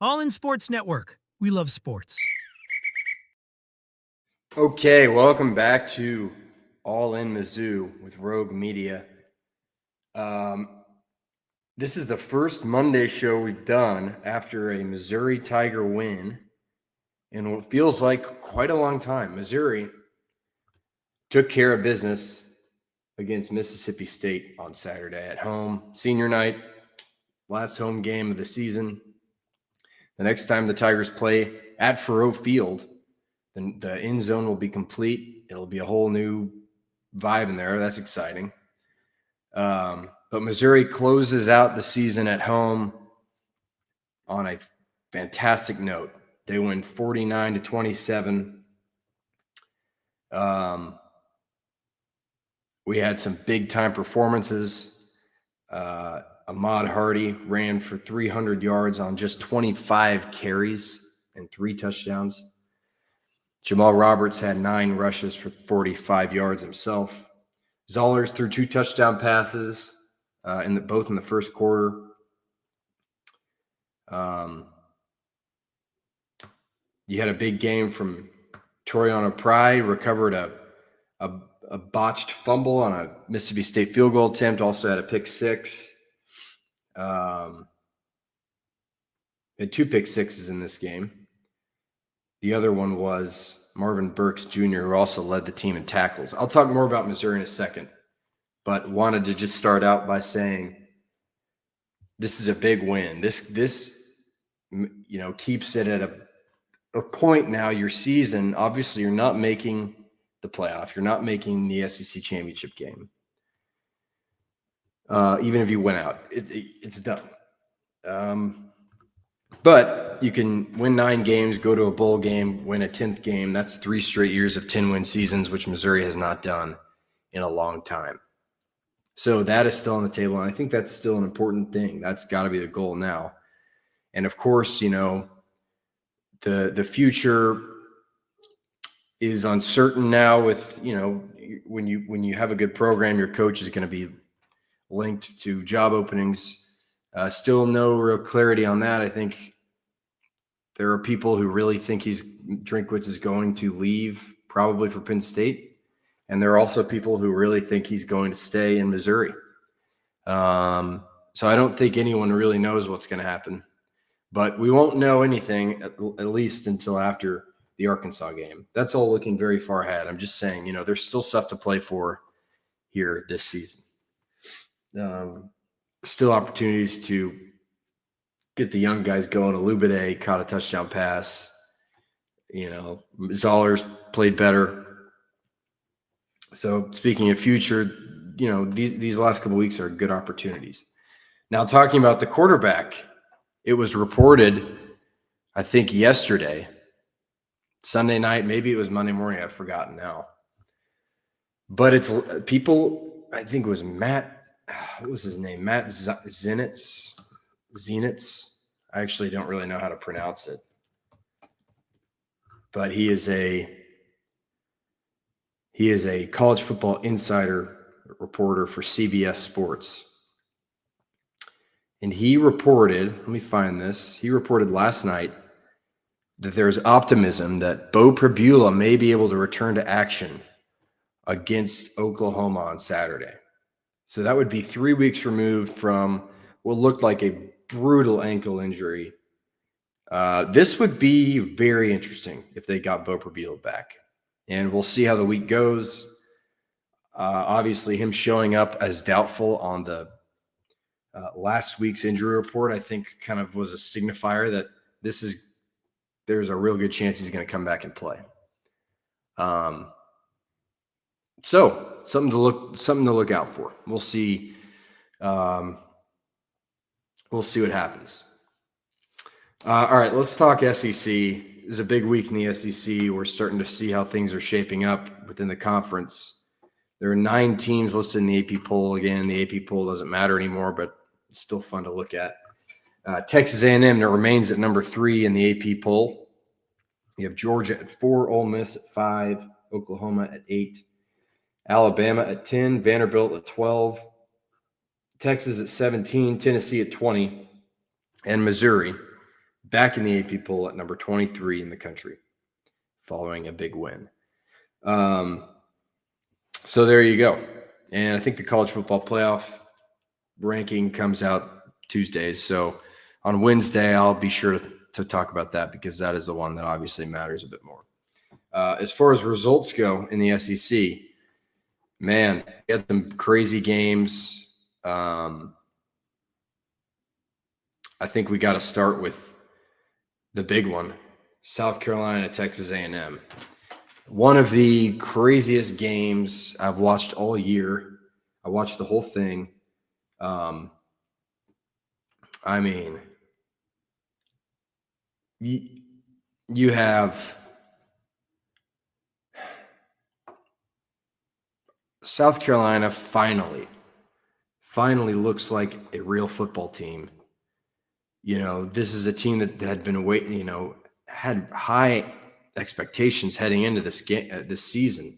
All In Sports Network. We love sports. Okay, welcome back to All In Mizzou with Rogue Media. This is the first Monday show we've done after a Missouri Tiger win in what feels like quite a long time. Missouri took care of business against Mississippi State on Saturday at home. Senior night, last home game of the season. The next time the Tigers play at Faurot Field, then the end zone will be complete. It'll be a whole new vibe in there. That's exciting. But Missouri closes out the season at home on a fantastic note. They win 49-27. We had some big-time performances. Ahmad Hardy ran for 300 yards on just 25 carries and 3 touchdowns. Jamal Roberts had 9 rushes for 45 yards himself. Zollers threw 2 touchdown passes both in the first quarter. You had a big game from Toriano Pride, recovered a botched fumble on a Mississippi State field goal attempt, also had a pick six. Had 2 pick sixes in this game. The other one was Marvin Burks Jr., who also led the team in tackles. I'll talk more about Missouri in a second, but wanted to just start out by saying this is a big win. This keeps it at a point now, your season. Obviously, you're not making the playoff. You're not making the SEC championship game. Even if you went out, it's done. But you can win 9 games, go to a bowl game, win a 10th game. That's 3 straight years of 10-win seasons, which Missouri has not done in a long time. So that is still on the table, and I think that's still an important thing. That's got to be the goal now. And, of course, the future is uncertain now with, when you have a good program, your coach is going to be linked to job openings. Still no real clarity on that. I think there are people who really think Drinkwitz is going to leave, probably for Penn State. And there are also people who really think he's going to stay in Missouri. So I don't think anyone really knows what's going to happen. But we won't know anything at least until after the Arkansas game. That's all looking very far ahead. I'm just saying, there's still stuff to play for here this season. Still opportunities to get the young guys going. Alubade caught a touchdown pass. Zollers played better. So speaking of future, these last couple of weeks are good opportunities. Now, talking about the quarterback, it was reported, I think yesterday, Sunday night, maybe it was Monday morning, I've forgotten now. But it's people, I think it was Matt, what was his name? Matt Zenitz. I actually don't really know how to pronounce it. But he is a college football insider reporter for CBS Sports. And he reported, let me find this. He reported last night that there's optimism that Bo Pribula may be able to return to action against Oklahoma on Saturday. So that would be 3 weeks removed from what looked like a brutal ankle injury. This would be very interesting if they got Bo Pribula back. And we'll see how the week goes. Obviously, him showing up as doubtful on the last week's injury report, I think kind of was a signifier that there's a real good chance he's going to come back and play. So something to look out for. We'll see. We'll see what happens. All right, let's talk SEC. It's a big week in the SEC. We're starting to see how things are shaping up within the conference. There are 9 teams listed in the AP poll. Again, the AP poll doesn't matter anymore, but it's still fun to look at. Texas A&M remains at number 3 in the AP poll. You have Georgia at 4, Ole Miss at 5, Oklahoma at 8, Alabama at 10, Vanderbilt at 12, Texas at 17, Tennessee at 20, and Missouri back in the AP poll at number 23 in the country following a big win. So there you go. And I think the college football playoff ranking comes out Tuesdays. So on Wednesday, I'll be sure to talk about that because that is the one that obviously matters a bit more. As far as results go in the SEC, man, we had some crazy games. I think we got to start with the big one, South Carolina, Texas A&M. One of the craziest games I've watched all year. I watched the whole thing. I mean, you have South Carolina finally looks like a real football team. You know, this is a team that had been waiting, you know, had high expectations heading into this game, this season,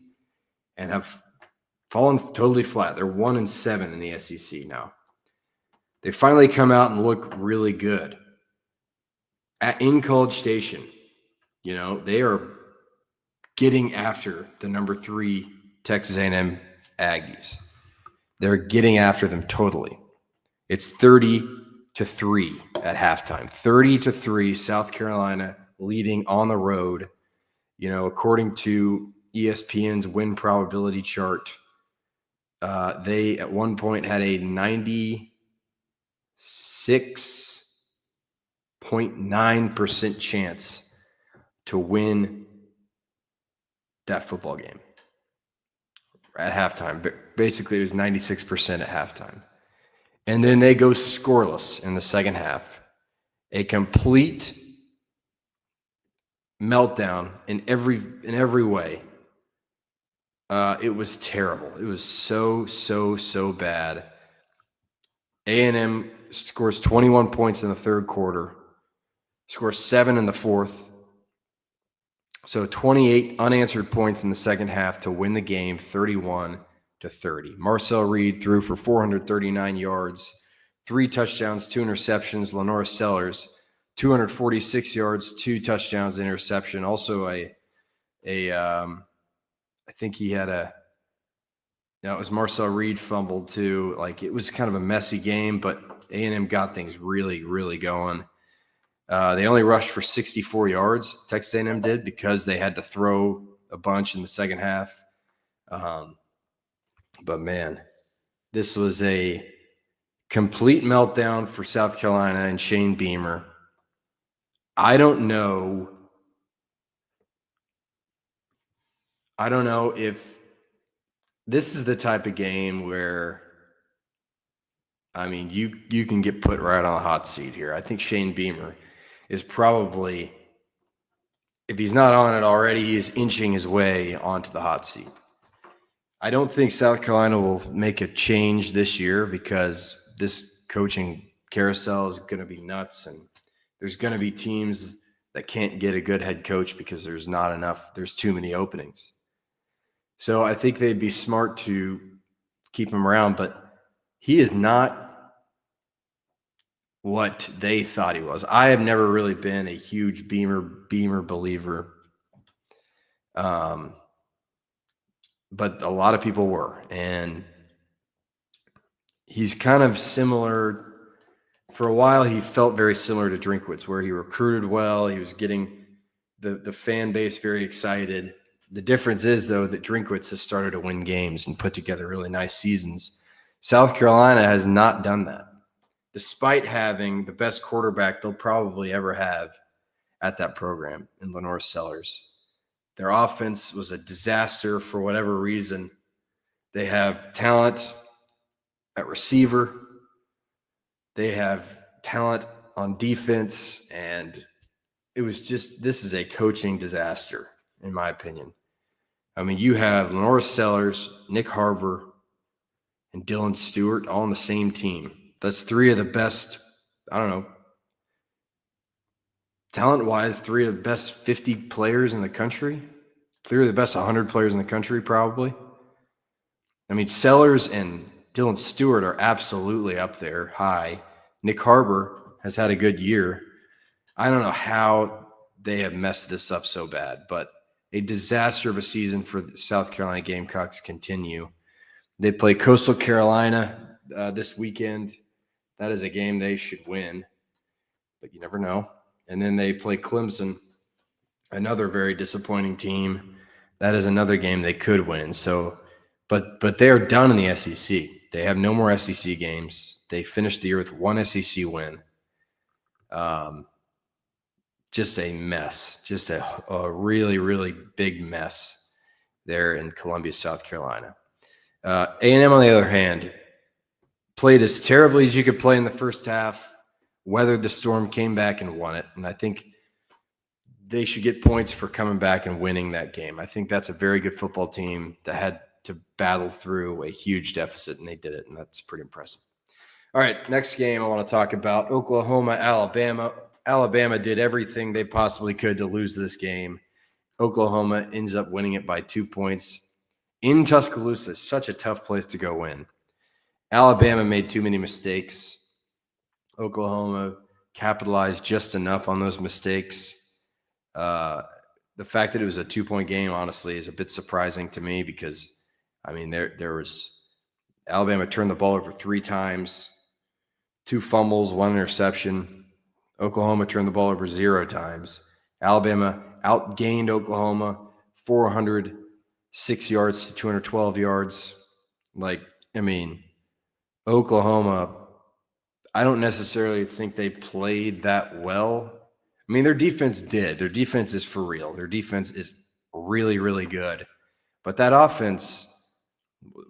and have fallen totally flat. They're 1-7 in the SEC now. They finally come out and look really good in College Station. You know, they are getting after the number 3 Texas A&M Aggies. They're getting after them totally. It's 30-3 at halftime. 30-3, South Carolina leading on the road. You know, according to ESPN's win probability chart, they at one point had a 96.9% chance to win that football game at halftime. But basically, it was 96% at halftime. And then they go scoreless in the second half. A complete meltdown in every way. It was terrible. It was so bad. A&M scores 21 points in the third quarter, scores 7 in the fourth. So 28 unanswered points in the second half to win the game 31-30. Marcel Reed threw for 439 yards, 3 touchdowns, 2 interceptions. Lenora Sellers, 246 yards, 2 touchdowns, interception. Also I think he had it was Marcel Reed fumbled too. Like, it was kind of a messy game, but A&M got things really, really going. They only rushed for 64 yards, Texas A&M did, because they had to throw a bunch in the second half. But, man, this was a complete meltdown for South Carolina and Shane Beamer. I don't know if this is the type of game where, I mean, you can get put right on the hot seat here. I think Shane Beamer is probably, if he's not on it already, he is inching his way onto the hot seat. I don't think South Carolina will make a change this year because this coaching carousel is going to be nuts, and there's going to be teams that can't get a good head coach because there's too many openings. So I think they'd be smart to keep him around, but he is not what they thought he was. I have never really been a huge Beamer believer. But a lot of people were, and he's kind of similar. For a while, he felt very similar to Drinkwitz, where he recruited well. He was getting the fan base very excited. The difference is, though, that Drinkwitz has started to win games and put together really nice seasons. South Carolina has not done that, despite having the best quarterback they'll probably ever have at that program in Lenore Sellers. Their offense was a disaster for whatever reason. They have talent at receiver. They have talent on defense, and it was just, this is a coaching disaster, in my opinion. I mean, you have Lenora Sellers, Nick Harbour, and Dylan Stewart all on the same team. That's 3 of the best, talent-wise, 3 of the best 50 players in the country. 3 of the best 100 players in the country, probably. I mean, Sellers and Dylan Stewart are absolutely up there high. Nick Harbour has had a good year. I don't know how they have messed this up so bad, but a disaster of a season for the South Carolina Gamecocks continue. They play Coastal Carolina this weekend. That is a game they should win, but you never know. And then they play Clemson, another very disappointing team. That is another game they could win. So, but they are done in the SEC. They have no more SEC games. They finished the year with one SEC win. Just a mess, just a really, really big mess there in Columbia, South Carolina. A&M, on the other hand, played as terribly as you could play in the first half, weathered the storm, came back and won it. And I think they should get points for coming back and winning that game. I think that's a very good football team that had to battle through a huge deficit, and they did it, and that's pretty impressive. All right, next game I want to talk about, Oklahoma, Alabama. Alabama did everything they possibly could to lose this game. Oklahoma ends up winning it by 2 points in Tuscaloosa. Such a tough place to go win. Alabama made too many mistakes. Oklahoma capitalized just enough on those mistakes. The fact that it was a 2-point game, honestly, is a bit surprising to me because, I mean, there was Alabama turned the ball over 3 times, 2 fumbles, 1 interception. Oklahoma turned the ball over 0 times. Alabama outgained Oklahoma 406 yards to 212 yards. Oklahoma, I don't necessarily think they played that well. I mean, their defense did. Their defense is for real. Their defense is really, really good. But that offense,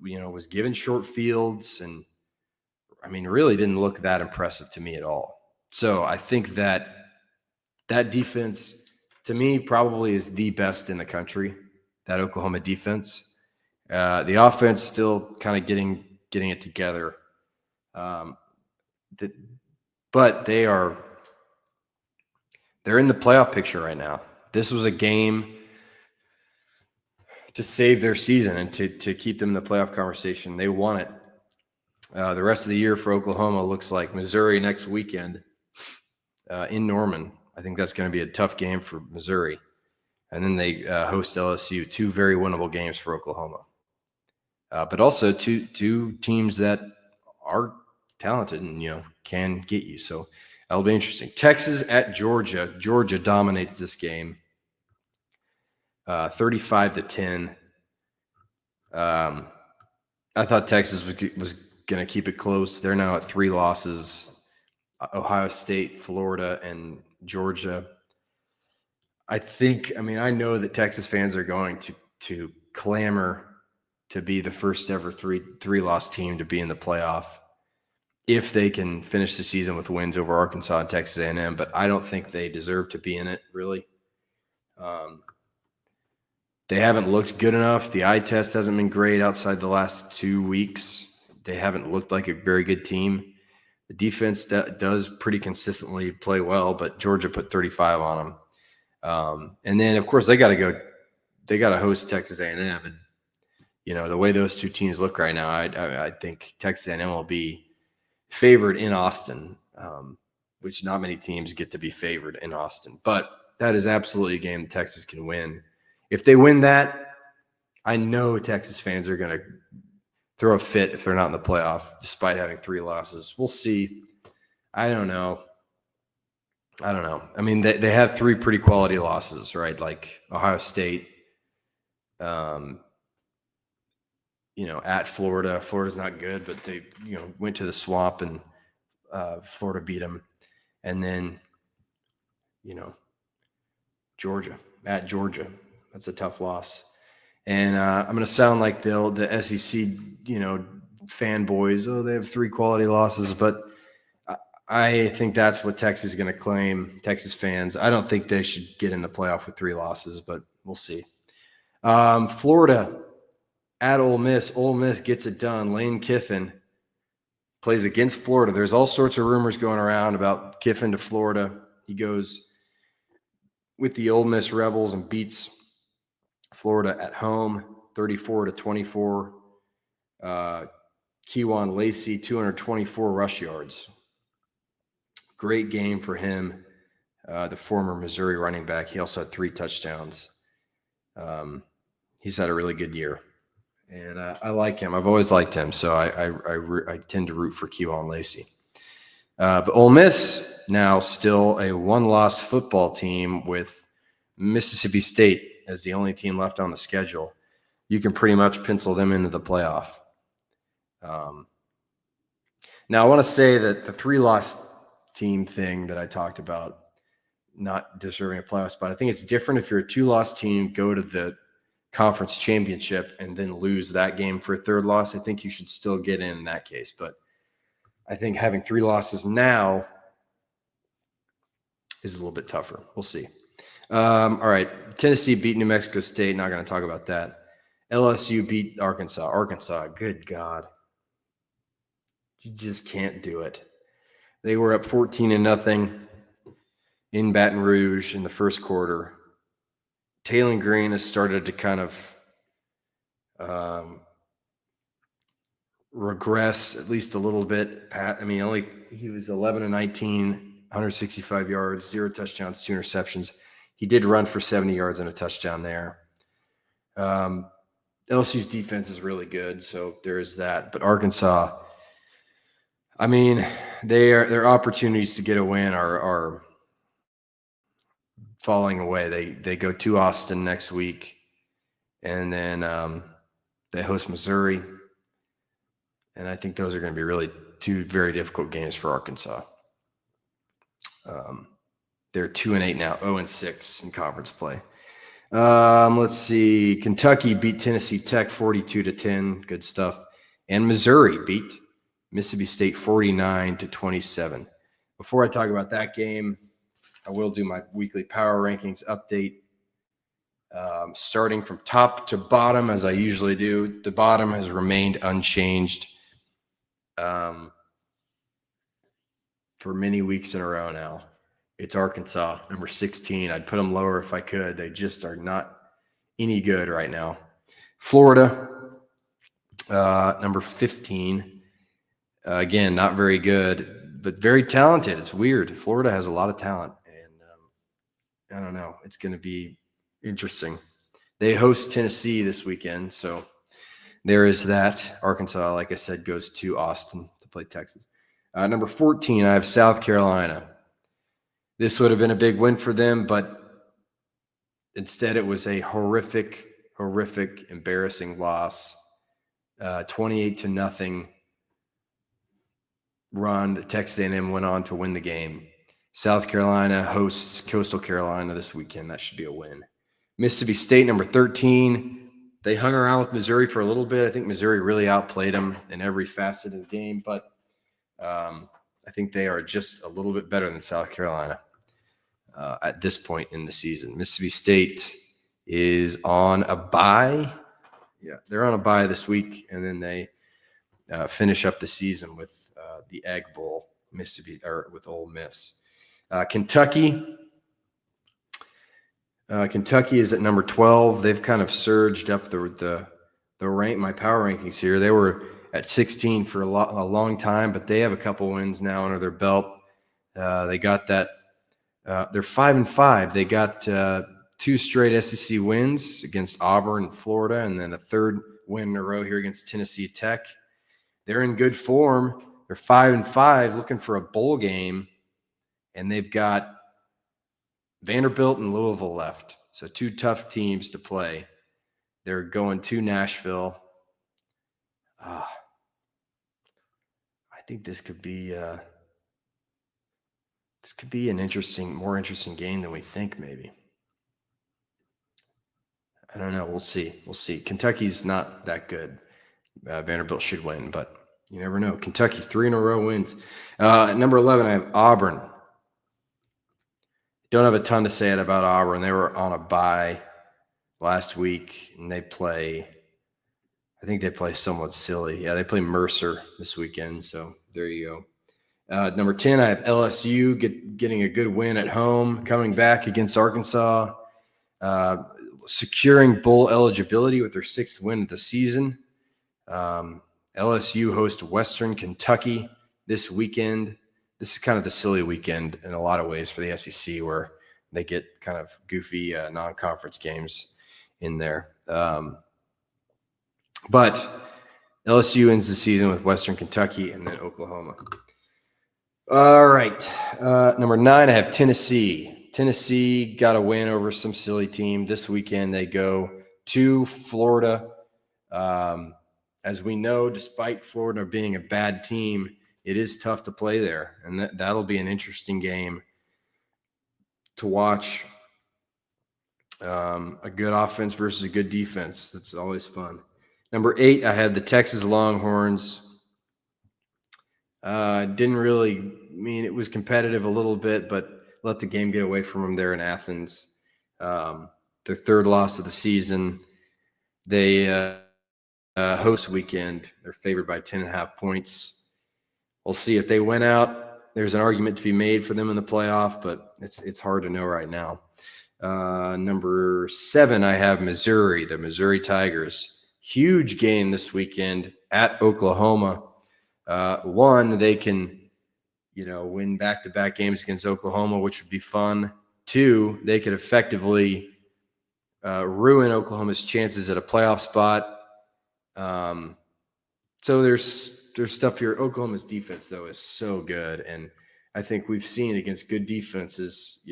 was given short fields and, really didn't look that impressive to me at all. So I think that defense, to me, probably is the best in the country, that Oklahoma defense. The offense still kind of getting it together. But they're in the playoff picture right now. This was a game to save their season and to keep them in the playoff conversation. They won it. The rest of the year for Oklahoma looks like Missouri next weekend in Norman. I think that's going to be a tough game for Missouri. And then they host LSU, 2 very winnable games for Oklahoma. But also two teams that are talented and, can get you. So that'll be interesting. Texas at Georgia. Georgia dominates this game, 35-10. I thought Texas was going to keep it close. They're now at 3 losses. Ohio State, Florida, and Georgia. I know that Texas fans are going to clamor to be the first ever three-loss team to be in the playoff if they can finish the season with wins over Arkansas and Texas A&M, but I don't think they deserve to be in it, really. They haven't looked good enough. The eye test hasn't been great outside the last 2 weeks. They haven't looked like a very good team. The defense does pretty consistently play well, but Georgia put 35 on them. And then, of course, they got to host Texas A&M. And, the way those 2 teams look right now, I think Texas A&M will be favored in Austin, which not many teams get to be favored in Austin. But that is absolutely a game that Texas can win. If they win that, I know Texas fans are going to throw a fit if they're not in the playoff, despite having 3 losses. We'll see. I don't know. I mean, they have 3 pretty quality losses, right? Like Ohio State, at Florida. Florida's not good, but they, went to the Swamp and Florida beat them. And then, Georgia, at Georgia. That's a tough loss. And I'm going to sound like the SEC, fanboys. Oh, they have 3 quality losses, but I think that's what Texas is going to claim, Texas fans. I don't think they should get in the playoff with 3 losses, but we'll see. Florida at Ole Miss. Ole Miss gets it done. Lane Kiffin plays against Florida. There's all sorts of rumors going around about Kiffin to Florida. He goes with the Ole Miss Rebels and beats Florida at home, 34-24. Keywan Lacey, 224 rush yards. Great game for him. the former Missouri running back. He also had 3 touchdowns. He's had a really good year, and I like him. I've always liked him, so I tend to root for Keelan Lacey. But Ole Miss now still a 1-loss football team with Mississippi State as the only team left on the schedule. You can pretty much pencil them into the playoff. Now, I want to say that the 3-loss team thing that I talked about, not deserving a playoff spot, I think it's different if you're a 2-loss team, go to the conference championship, and then lose that game for a 3rd loss. I think you should still get in that case. But I think having 3 losses now is a little bit tougher. We'll see. All right. Tennessee beat New Mexico State. Not going to talk about that. LSU beat Arkansas. Arkansas, good God. You just can't do it. They were up 14-0 in Baton Rouge in the first quarter. Taylor Green has started to kind of regress at least a little bit. He was 11-19, 165 yards, 0 touchdowns, 2 interceptions. He did run for 70 yards and a touchdown there. LSU's defense is really good, so there is that. But Arkansas, their opportunities to get a win are falling away. They go to Austin next week, and then they host Missouri. And I think those are going to be really 2 very difficult games for Arkansas. They're 2-8 now, 0-6 in conference play. Let's see. Kentucky beat Tennessee Tech 42-10. Good stuff. And Missouri beat Mississippi State 49-27. Before I talk about that game, I will do my weekly power rankings update. Starting from top to bottom, as I usually do. The bottom has remained unchanged for many weeks in a row now. It's Arkansas, number 16. I'd put them lower if I could. They just are not any good right now. Florida, number 15. Again, not very good, but very talented. It's weird. Florida has a lot of talent, and I don't know. It's going to be interesting. They host Tennessee this weekend, so there is that. Arkansas, like I said, goes to Austin to play Texas. Number 14, I have South Carolina. This would have been a big win for them, but instead it was a horrific, embarrassing loss. 28-0 run. The Texas A&M went on to win the game. South Carolina hosts Coastal Carolina this weekend. That should be a win. Mississippi State, number 13. They hung around with Missouri for a little bit. I think Missouri really outplayed them in every facet of the game, but I think they are just a little bit better than South Carolina at this point in the season. Mississippi State is on a bye. Yeah, they're on a bye this week, and then they finish up the season with the Egg Bowl, with Ole Miss. Kentucky. Kentucky is at number 12. They've kind of surged up the rank. My power rankings here. They were at 16 for a long time, but they have a couple wins now under their belt. They got that. They're 5-5. They got 2 straight SEC wins against Auburn and Florida, and then a 3rd win in a row here against Tennessee Tech. They're in good form. They're 5-5, looking for a bowl game, and they've got Vanderbilt and Louisville left. So 2 tough teams to play. They're going to Nashville. I think this could be an more interesting game than we think, maybe. I don't know. We'll see. Kentucky's not that good. Vanderbilt should win, but you never know. Kentucky's 3 in a row wins. At number 11, I have Auburn. Don't have a ton to say about Auburn. They were on a bye last week, and I think they play somewhat silly. Yeah, they play Mercer this weekend, so there you go. Number 10, I have LSU getting a good win at home, coming back against Arkansas, securing bowl eligibility with their 6th win of the season. LSU hosts Western Kentucky this weekend. this is kind of the silly weekend in a lot of ways for the SEC, where they get kind of goofy non-conference games in there. But LSU ends the season with Western Kentucky and then Oklahoma. All right. Number 9, I have Tennessee. Tennessee got a win over some silly team. This weekend they go to Florida. As we know, despite Florida being a bad team, it is tough to play there. And that'll be an interesting game to watch. A good offense versus a good defense. That's always fun. Number 8, I had the Texas Longhorns. Didn't really it was competitive a little bit, but let the game get away from them there in Athens. Their third loss of the season. They host weekend. They're favored by 10.5 points. We'll see if they win out. There's an argument to be made for them in the playoff, but it's hard to know right now. Number 7, I have Missouri, the Missouri Tigers. Huge game this weekend at Oklahoma. One, they can, win back-to-back games against Oklahoma, which would be fun. 2, they could effectively ruin Oklahoma's chances at a playoff spot. So there's stuff here. Oklahoma's defense, though, is so good, and I think we've seen against good defenses,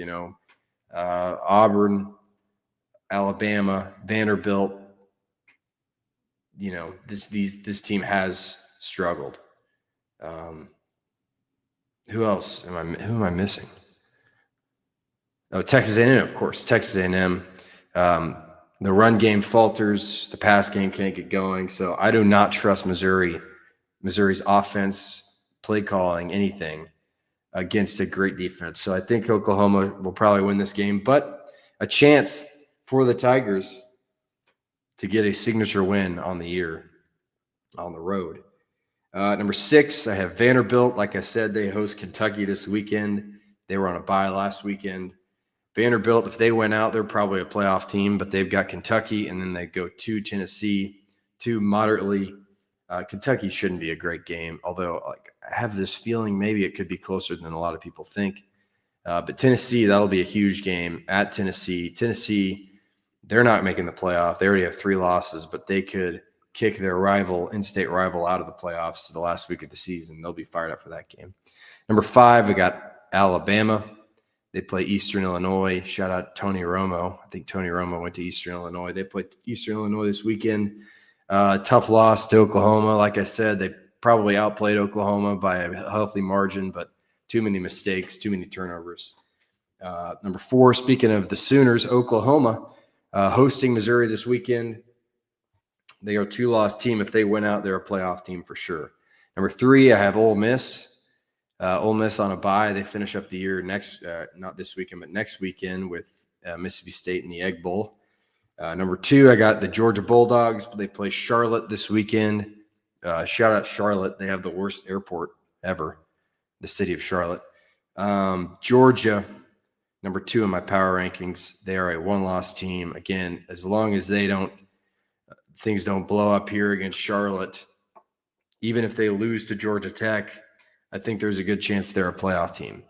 Auburn, Alabama, Vanderbilt. This team has struggled. Who else who am I missing? Oh, Texas A&M, of course. Texas A&M. The run game falters. The pass game can't get going. So I do not trust Missouri's offense, play calling, anything against a great defense. So I think Oklahoma will probably win this game, but a chance for the Tigers to get a signature win on the year on the road. Number 6, I have Vanderbilt. Like I said, they host Kentucky this weekend. They were on a bye last weekend. Vanderbilt, if they went out, they're probably a playoff team, but they've got Kentucky, and then they go to Tennessee, to moderately. Kentucky shouldn't be a great game, although I have this feeling maybe it could be closer than a lot of people think. But Tennessee, that'll be a huge game at Tennessee. Tennessee, they're not making the playoff. They already have 3 losses, but they could kick their in-state rival out of the playoffs the last week of the season. They'll be fired up for that game. Number 5, we got Alabama. They play Eastern Illinois. Shout out Tony Romo. I think Tony Romo went to Eastern Illinois. They play Eastern Illinois this weekend. Tough loss to Oklahoma. Like I said, they probably outplayed Oklahoma by a healthy margin, but too many mistakes, too many turnovers. Number 4, speaking of the Sooners, Oklahoma hosting Missouri this weekend. They are a 2-loss team. If they win out, they're a playoff team for sure. Number 3, I have Ole Miss. Ole Miss on a bye. They finish up the year not this weekend, but next weekend with Mississippi State in the Egg Bowl. Number 2, I got the Georgia Bulldogs. They play Charlotte this weekend. Shout out Charlotte. They have the worst airport ever, the city of Charlotte. Georgia, number 2 in my power rankings. They are a 1-loss team. Again, as long as things don't blow up here against Charlotte, even if they lose to Georgia Tech, I think there's a good chance they're a playoff team.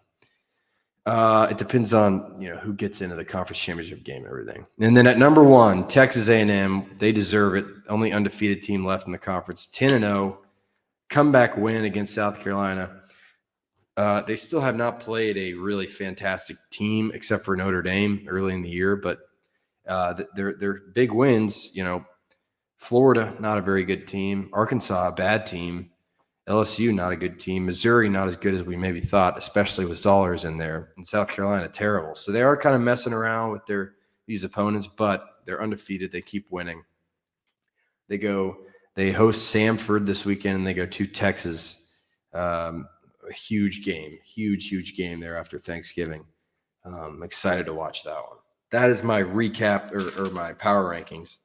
It depends on who gets into the conference championship game and everything. And then at number 1, Texas A&M, they deserve it. Only undefeated team left in the conference, 10-0, comeback win against South Carolina. They still have not played a really fantastic team except for Notre Dame early in the year, but they're big wins. Florida, not a very good team. Arkansas, a bad team. LSU, not a good team. Missouri, not as good as we maybe thought, especially with Zollers in there. And South Carolina, terrible. So they are kind of messing around with these opponents, but they're undefeated. They keep winning. They host Samford this weekend, and they go to Texas. A huge game, huge game there after Thanksgiving. I'm excited to watch that one. That is my recap or my power rankings.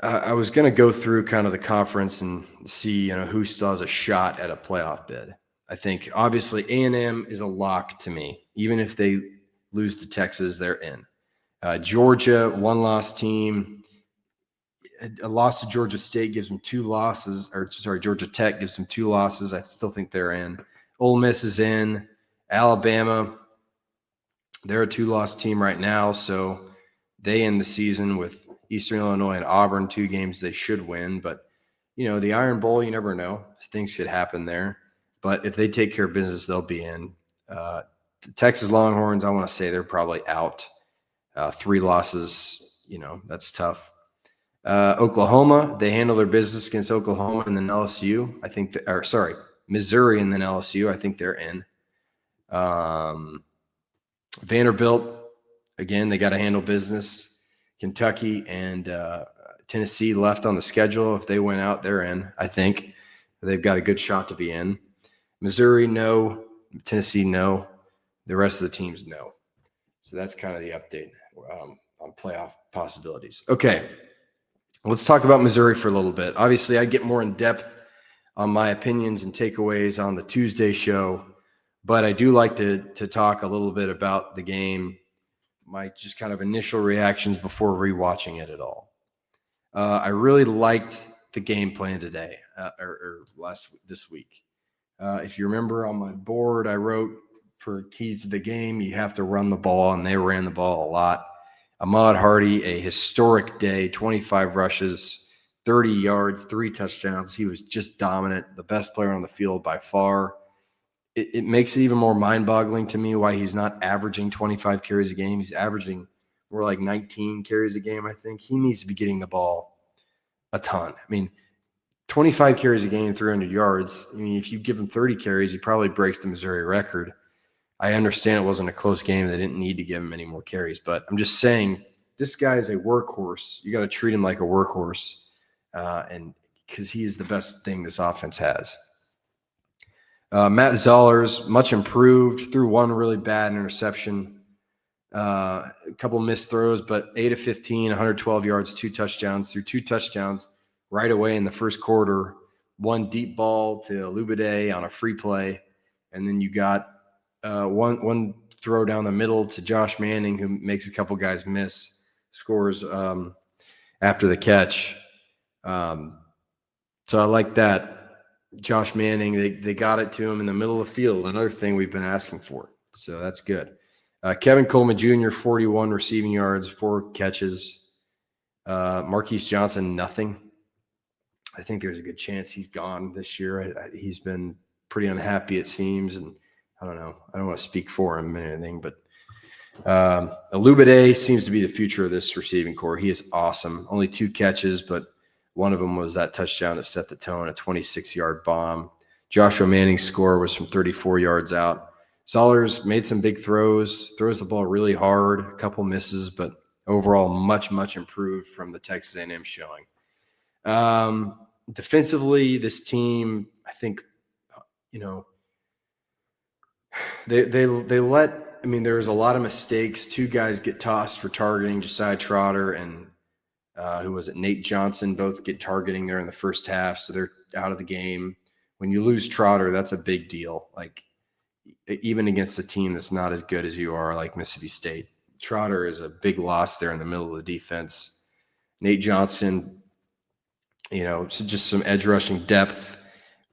I was going to go through kind of the conference and see, who still has a shot at a playoff bid. I think obviously A&M is a lock to me. Even if they lose to Texas, they're in. Georgia, 1-loss team. a loss to Georgia State gives them 2 losses, or sorry, Georgia Tech gives them 2 losses. I still think they're in. Ole Miss is in. Alabama, they're a 2-loss team right now, so they end the season with Eastern Illinois and Auburn, 2 games they should win. But, the Iron Bowl, you never know. Things could happen there. But if they take care of business, they'll be in. The Texas Longhorns, I want to say they're probably out. 3 losses, that's tough. Oklahoma, they handle their business against Oklahoma and then LSU. I think Missouri and then LSU. I think they're in. Vanderbilt, again, they got to handle business. Kentucky and Tennessee left on the schedule. If they went out, they're in, I think. They've got a good shot to be in. Missouri, no. Tennessee, no. The rest of the teams, no. So that's kind of the update on playoff possibilities. Okay, let's talk about Missouri for a little bit. Obviously, I get more in depth on my opinions and takeaways on the Tuesday show, but I do like to talk a little bit about the game, my just kind of initial reactions before rewatching it at all. I really liked the game plan today this week. If you remember on my board, I wrote for keys to the game, you have to run the ball, and they ran the ball a lot. Ahmad Hardy, a historic day, 25 rushes, 30 yards, 3 touchdowns. He was just dominant, the best player on the field by far. It makes it even more mind-boggling to me why he's not averaging 25 carries a game. He's averaging more like 19 carries a game, I think. He needs to be getting the ball a ton. I mean, 25 carries a game, 300 yards. I mean, if you give him 30 carries, he probably breaks the Missouri record. I understand it wasn't a close game. They didn't need to give him any more carries. But I'm just saying, this guy is a workhorse. You got to treat him like a workhorse, and because he is the best thing this offense has. Matt Zollers, much improved, threw 1 really bad interception, a couple missed throws, but 8 of 15, 112 yards, 2 touchdowns, threw 2 touchdowns right away in the first quarter. 1 deep ball to Olubade on a free play, and then you got one throw down the middle to Josh Manning, who makes a couple guys miss, scores after the catch. So I like that. Josh Manning, they got it to him in the middle of the field, another thing we've been asking for. So that's good. Kevin Coleman Jr., 41 receiving yards, 4 catches. Marquise Johnson, nothing. I think there's a good chance he's gone this year. He's been pretty unhappy, it seems, and I don't know. I don't want to speak for him or anything, but Olubade seems to be the future of this receiving core. He is awesome. Only 2 catches, but one of them was that touchdown that set the tone, a 26-yard bomb. Joshua Manning's score was from 34 yards out. Zollers made some big throws the ball really hard, a couple misses, but overall much, much improved from the Texas A&M showing. Defensively, this team, I think, they let, there was a lot of mistakes. 2 guys get tossed for targeting, Josiah Trotter and who was it? Nate Johnson, both get targeting there in the first half, so they're out of the game. When you lose Trotter, that's a big deal. Like, even against a team that's not as good as you are, like Mississippi State, Trotter is a big loss there in the middle of the defense. Nate Johnson, so just some edge rushing depth,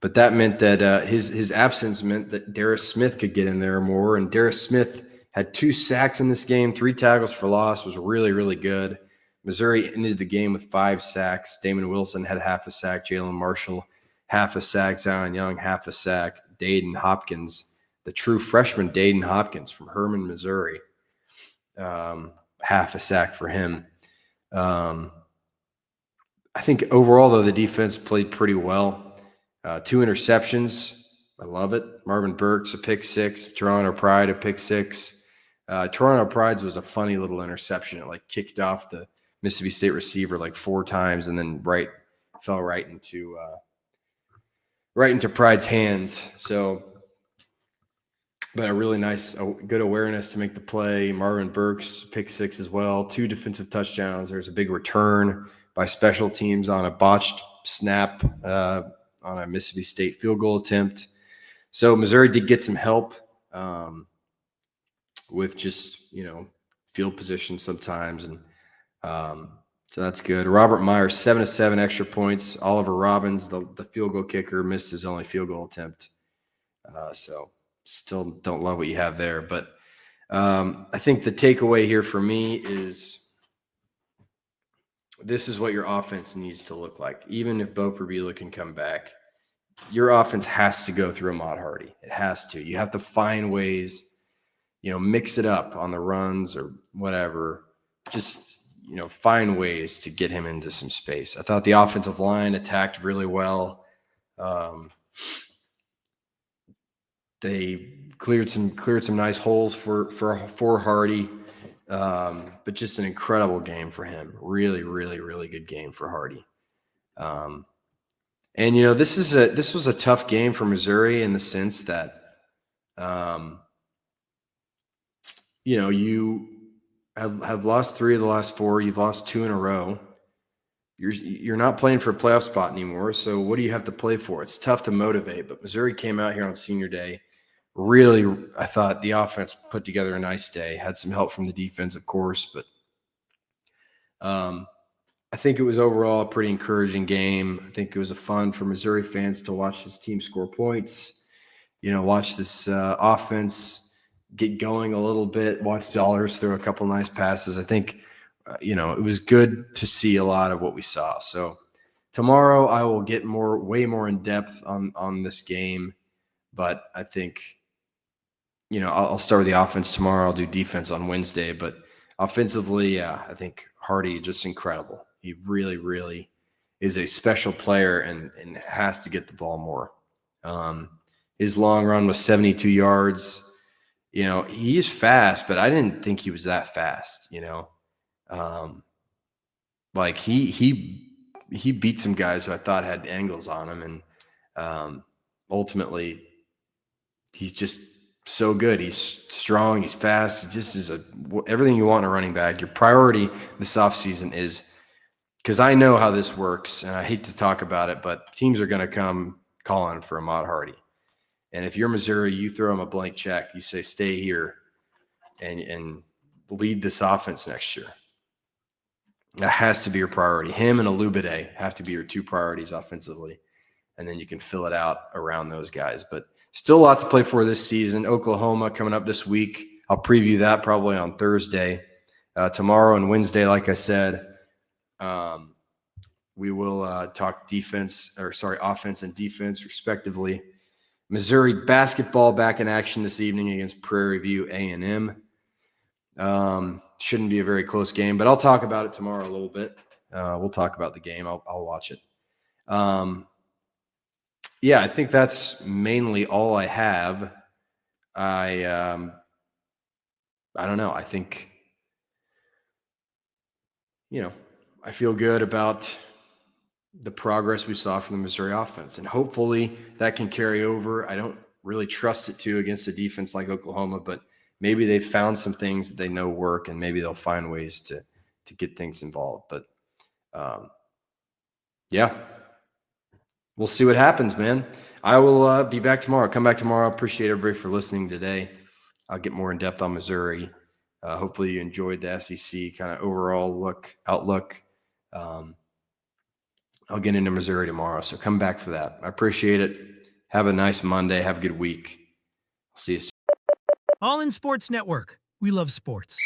but that meant that his absence meant that Darius Smith could get in there more, and Darius Smith had 2 sacks in this game, 3 tackles for loss, was really, really good. Missouri ended the game with 5 sacks. Damon Wilson had half a sack. Jalen Marshall, half a sack. Zion Young, half a sack. Dayton Hopkins, the true freshman Dayton Hopkins from Hermann, Missouri, half a sack for him. I think overall, though, the defense played pretty well. 2 interceptions. I love it. Marvin Burks, a pick 6. Toronto Pride, a pick 6. Toronto Pride's was a funny little interception. It kicked off the Mississippi State receiver 4 times and then fell right into Pride's hands. So, but a really nice, good awareness to make the play. Marvin Burks, pick 6 as well. 2 defensive touchdowns. There's a big return by special teams on a botched snap on a Mississippi State field goal attempt. So Missouri did get some help with just, field position sometimes. And So that's good. Robert Myers, 7 of 7 extra points. Oliver Robbins, the field goal kicker, missed his only field goal attempt. So still don't love what you have there. But I think the takeaway here for me is this is what your offense needs to look like. Even if Bo Prabula can come back, your offense has to go through Ahmad Hardy. It has to. You have to find ways, mix it up on the runs or whatever. Just, find ways to get him into some space. I thought the offensive line attacked really well. They cleared some nice holes for Hardy. But just an incredible game for him. Really, really, really good game for Hardy. And this was a tough game for Missouri in the sense that, you have lost 3 of the last 4. You've lost 2 in a row. You're not playing for a playoff spot anymore. So what do you have to play for? It's tough to motivate. But Missouri came out here on Senior Day. Really, I thought the offense put together a nice day. Had some help from the defense, of course, but I think it was overall a pretty encouraging game. I think it was fun for Missouri fans to watch this team score points, watch this offense get going a little bit, watch Dollars throw a couple nice passes. I think, it was good to see a lot of what we saw. So tomorrow I will get way more in depth on this game, but I think, I'll start with the offense tomorrow. I'll do defense on Wednesday, but offensively, yeah, I think Hardy just incredible. He really, really is a special player and has to get the ball more. His long run was 72 yards. He's fast, but I didn't think he was that fast. Like he beat some guys who I thought had angles on him, and ultimately, he's just so good. He's strong. He's fast. He just is everything you want in a running back. Your priority this offseason is, because I know how this works, and I hate to talk about it, but teams are going to come calling for Ahmad Hardy. And if you're Missouri, you throw him a blank check. You say, stay here and lead this offense next year. That has to be your priority. Him and Alubade have to be your 2 priorities offensively, and then you can fill it out around those guys. But still a lot to play for this season. Oklahoma coming up this week. I'll preview that probably on Thursday. Tomorrow and Wednesday, like I said, we will talk offense and defense respectively. Missouri basketball back in action this evening against Prairie View A&M. Shouldn't be a very close game, but I'll talk about it tomorrow a little bit. We'll talk about the game. I'll watch it. Yeah, I think that's mainly all I have. I don't know. I think, I feel good about the progress we saw from the Missouri offense, and hopefully that can carry over. I don't really trust it to against a defense like Oklahoma, but maybe they've found some things that they know work, and maybe they'll find ways to get things involved. But yeah, we'll see what happens, man. I will be back tomorrow. Come back tomorrow. Appreciate everybody for listening today. I'll get more in depth on Missouri. Hopefully you enjoyed the SEC kind of overall outlook. I'll get into Missouri tomorrow, so come back for that. I appreciate it. Have a nice Monday. Have a good week. I'll see you soon. All in Sports Network. We love sports.